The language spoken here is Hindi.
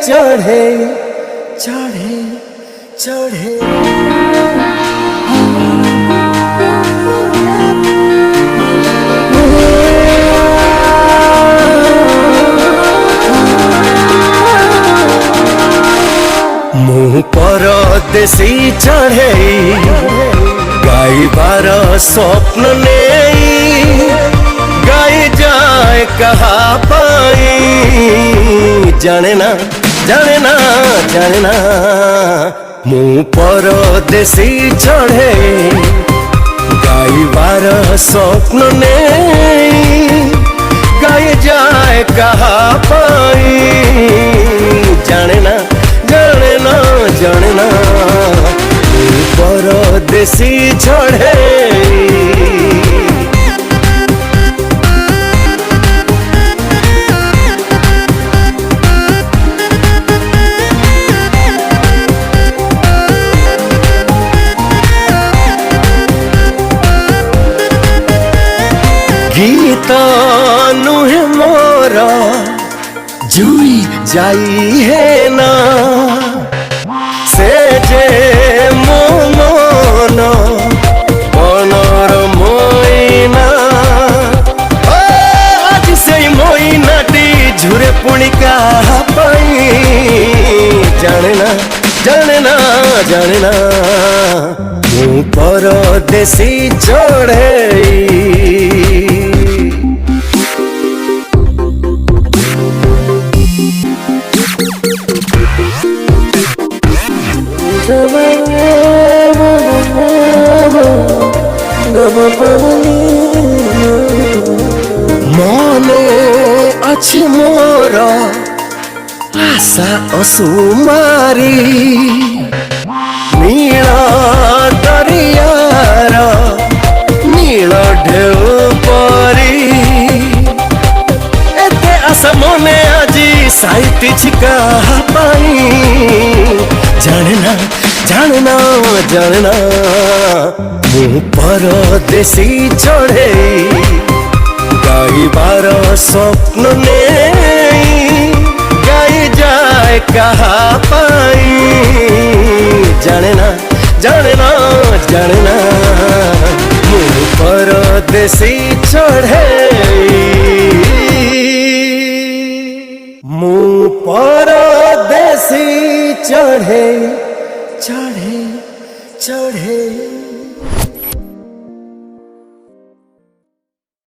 चढ़े चढ़े चढ़े मुँह परदेसी चढ़े गाइबार स्वप्न नहीं गाई जाए कहा पाई जाने ना जाने ना जाने ना मुँह परदेसी चढ़े गाइबार स्वप्न नहीं गाई जाए कहा पाई जाने ना जाने ना जाने ना परदेसी चढ़े गीत नुहे मोरा जुई जाई है ना से जे मन मनर मोइना आज से मोइनाटी झुरे पुणी का पाई जाने ना जाने ना जाने ना तू परदेसी चढ़े मने अच्छी मोर आशा असुमारी नील दरियार नील ढेउ परी एते आशा मने आजी साहित्य छिका पाई जानना जानना जानना मुँह परदेसी चढ़े गाइबार स्वप्न नहीं गाई जाए कहा पाई जानना जानना जानना मुँह परदेसी चढ़े मुँह परदेसी चढ़े चढ़े चढ़े